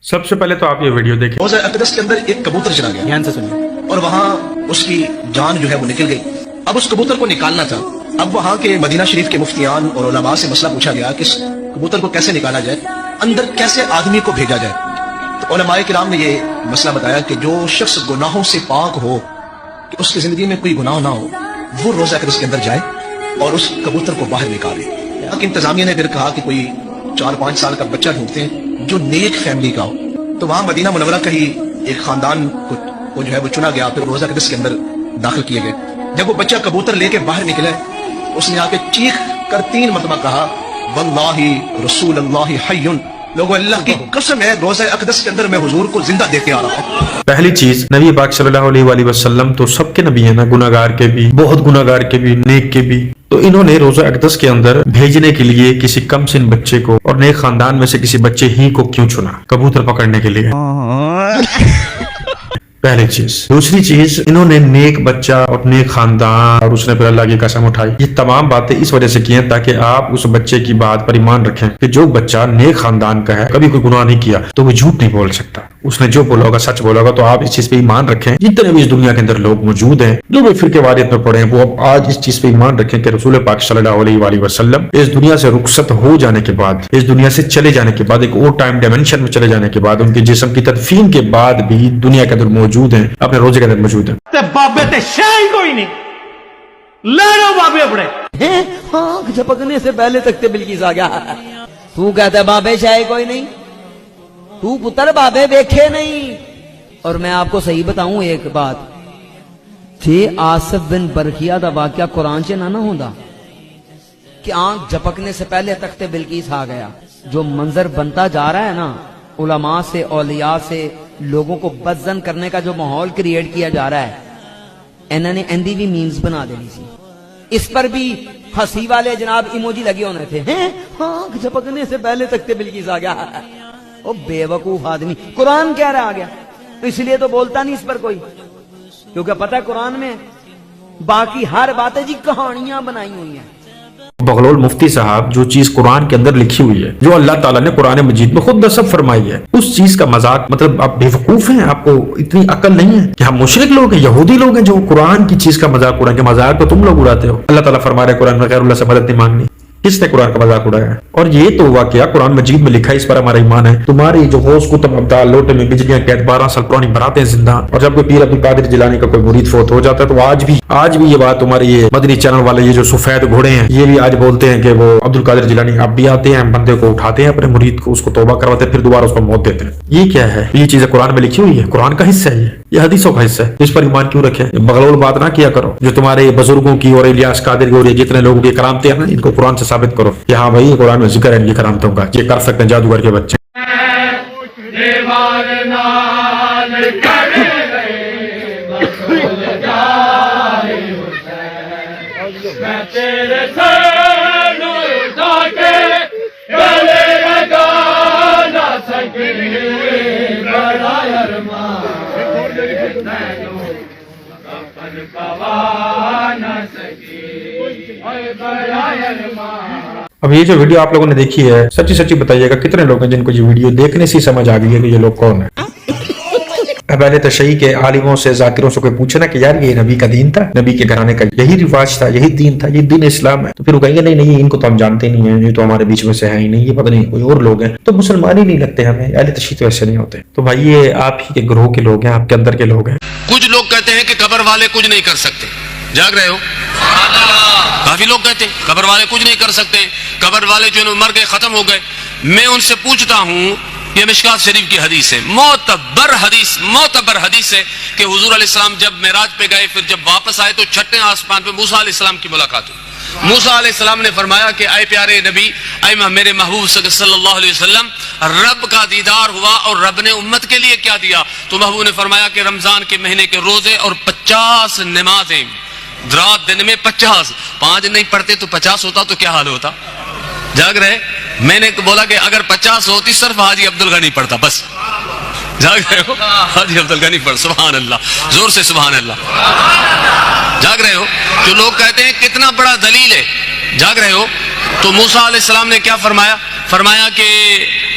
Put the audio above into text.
سب سے پہلے تو آپ یہ ویڈیو دیکھیں۔ روزہ اقدس کے اندر ایک کبوتر چلا گیا، دھیان سے سنیے، اور وہاں اس کی جان جو ہے وہ نکل گئی۔ اب اس کبوتر کو نکالنا تھا۔ اب وہاں کے مدینہ شریف کے مفتیان اور علماء سے مسئلہ پوچھا گیا کہ اس کبوتر کو کیسے نکالا جائے، اندر کیسے آدمی کو بھیجا جائے۔ تو علماء کرام نے یہ مسئلہ بتایا کہ جو شخص گناہوں سے پاک ہو، کہ اس کی زندگی میں کوئی گناہ نہ ہو، وہ روزہ اقدس کے اندر جائے اور اس کبوتر کو باہر نکالے۔ کہ انتظامیہ نے پھر کہا کہ کوئی 4-5 سال کا بچہ ڈھونڈتے ہیں جو نیک فیملی کا ہو۔ تو وہاں مدینہ منورہ کا ہی ایک خاندان کو جو ہے وہ چنا گیا، پھر روزہ اقدس کے اندر داخل کیے گئے۔ جب وہ بچہ کبوتر لے کے باہر نکلا، اس نے آ کے چیخ کر 3 مرتبہ کہا واللہ رسول اللہ حی، لوگو اللہ کی قسم ہے روزہ اقدس کے اندر میں حضور کو زندہ دیکھ آ رہا ہوں۔ پہلی چیز، نبی پاک صلی اللہ علیہ وآلہ وسلم تو سب کے نبی ہیں نا، گناہگار کے بھی، بہت گناہگار کے بھی، نیک کے بھی۔ تو انہوں نے روزہ اقدس کے اندر بھیجنے کے لیے کسی کم سن بچے کو اور نیک خاندان میں سے کسی بچے ہی کو کیوں چنا کبوتر پکڑنے کے لیے؟ پہلی چیز۔ دوسری چیز، انہوں نے نیک بچہ اور نیک خاندان اور اس نے پھر اللہ کی قسم اٹھائی، یہ تمام باتیں اس وجہ سے کی ہیں تاکہ آپ اس بچے کی بات پر ایمان رکھیں کہ جو بچہ نیک خاندان کا ہے، کبھی کوئی گناہ نہیں کیا، تو وہ جھوٹ نہیں بول سکتا، اس نے جو بولا ہوگا سچ بولا ہوگا۔ تو آپ اس چیز پہ ایمان رکھیں۔ جتنے بھی اس دنیا کے اندر لوگ موجود ہیں جو بھی فرقے واریت میں پڑے ہیں، وہ اب آج اس چیز پہ ایمان رکھیں کہ رسول پاک صلی اللہ علیہ وآلہ وسلم اس دنیا سے رخصت ہو جانے کے بعد، اس دنیا سے چلے جانے کے بعد، ایک اور ٹائم ڈائمینشن میں چلے جانے کے بعد، ان کے جسم کی تدفین کے بعد بھی دنیا کے اندر موجود ہیں، اپنے روزے کے اندر موجود ہیں۔ بابے تے شاہی کوئی نہیں، لے لو بابے اپنے آنکھ جھپکنے سے پہلے تک تے بلکیس آ گیا۔ تو کہتا ہے بابے شاہی کوئی نہیں، تو پتر بابے دیکھے نہیں۔ اور میں آپ کو صحیح بتاؤں ایک بات، جے آصف بن برقیہ دا واقعہ قرآن سے نہ ہوندا کہ آنکھ جھپکنے سے پہلے تک تے بلکیس آ گیا، جو منظر بنتا جا رہا ہے نا، علماء سے، اولیاء سے لوگوں کو بدزن کرنے کا جو ماحول کریٹ کیا جا رہا ہے، انہوں نے اندھی بھی میمز بنا دینی سی۔ اس پر بھی ہنسی والے جناب ایموجی لگے ہونے تھے، آنکھ جھپکنے سے پہلے تک تے بلکیس آ گیا۔ او بے وقوف آدمی، قرآن کہہ رہا آ گیا، اس لیے تو بولتا نہیں اس پر کوئی، کیونکہ پتہ ہے قرآن میں باقی ہر باتیں جی کہانیاں بنائی ہوئی ہیں۔ بغلول مفتی صاحب، جو چیز قرآن کے اندر لکھی ہوئی ہے، جو اللہ تعالیٰ نے قرآن مجید میں خود نصب فرمائی ہے، اس چیز کا مذاق، مطلب آپ بے وقوف ہیں، آپ کو اتنی عقل نہیں ہے کہ ہم مشرک لوگ ہیں، یہودی لوگ ہیں جو قرآن کی چیز کا مذاق اڑائیں گے۔ مذاق تو تم لوگ اڑاتے ہو۔ اللہ تعالیٰ فرما رہے قرآن میں غیر اللہ سے مدد نہیں مانگنی، کس نے قرآن کا مذاق اڑایا ہے؟ اور یہ تو ہوا کیا، قرآن مجید میں لکھا ہے، اس پر ہمارا ایمان ہے۔ تمہاری جو غوث کتب ابدال لوٹے میں بجلیاں قید 12 سال پرانی بناتے ہیں زندہ، اور جب کوئی پیر عبد القادر جیلانی کا کوئی مرید فوت ہو جاتا ہے تو آج بھی یہ بات تمہارے یہ مدنی چینل والے یہ جو سفید گھوڑے ہیں، یہ بھی آج بولتے ہیں کہ وہ عبد القادر جیلانی اب بھی آتے ہیں، بندے کو اٹھاتے ہیں، اپنے مرید کو، اس کو توبہ کرواتے ہیں، پھر دوبارہ اس کو موت دیتے ہیں۔ یہ کیا ہے؟ یہ چیزیں قرآن میں لکھی ہوئی ہے، قرآن کا حصہ ہے، یہ حدیثوں کا حصہ ہے، اس پر ایمان کیوں رکھے؟ بغلول بات نہ کیا کرو، جو تمہارے بزرگوں کی اور الیاس قادر کی اور یہ جتنے لوگوں کی کرامتیں ہیں، ان کو قرآن سے ثابت کرو کہ ہاں بھائی قرآن میں ذکر ہے ان کی کرامتوں کا، یہ کر سکتے ہیں جادوگر کے بچے۔ اب یہ جو ویڈیو آپ لوگوں نے دیکھی ہے، سچی بتائیے گا کتنے لوگ ہیں جن کو یہ ویڈیو دیکھنے سے سمجھ آ گئی ہے کہ یہ لوگ کون ہیں؟ اب اہل تشیع کے عالموں سے، ذاکروں سے کوئی پوچھے نا کہ یار یہ نبی کا دین تھا، نبی کے گھرانے کا یہی رواج تھا، یہی دین تھا، یہ دین اسلام ہے، تو پھر وہ کہیں گے نہیں ان کو تو ہم جانتے نہیں ہیں، یہ تو ہمارے بیچ میں سے ہے ہی نہیں، یہ پتہ نہیں کوئی اور لوگ ہیں، تو مسلمان ہی نہیں لگتے ہمیں، اہل تشیع تو ایسے نہیں ہوتے۔ تو بھائی یہ آپ ہی کے گروہ کے لوگ ہیں، آپ کے اندر کے لوگ ہیں۔ کچھ لوگ کہتے ہیں کہ قبر والے کچھ نہیں کر سکتے، جاگ رہے ہو؟ کافی لوگ کہتے ہیں قبر والے کچھ نہیں کر سکتے، قبر والے جو مر گئے ختم ہو گئے۔ میں ان سے پوچھتا ہوں، یہ مشکات شریف کی حدیث ہے، معتبر حدیث ہے کہ حضور علیہ السلام جب معراج پہ گئے، پھر جب واپس آئے تو چھٹے آسمان پہ موسیٰ علیہ السلام کی ملاقات ہوئی۔ موسیٰ علیہ السلام نے فرمایا کہ اے پیارے نبی، اے میرے محبوب صلی اللہ علیہ وسلم، رب کا دیدار ہوا اور رب نے امت کے لیے کیا دیا؟ تو محبوب نے فرمایا کہ رمضان کے مہینے کے روزے اور 50 نمازیں، رات دن میں 50، 5 نہیں پڑھتے تو 50 ہوتا تو کیا حال ہوتا؟ جاگ رہے؟ میں نے بولا کہ اگر 50 ہوتی صرف حاجی عبدالغنی پڑھتا، بس۔ جاگ رہے ہو؟ حاجی عبدالغنی پڑھ، سبحان اللہ، زور سے سبحان اللہ۔ جاگ رہے ہو؟ جو لوگ کہتے ہیں کتنا بڑا دلیل ہے، جاگ رہے ہو؟ تو موسیٰ علیہ السلام نے کیا فرمایا کہ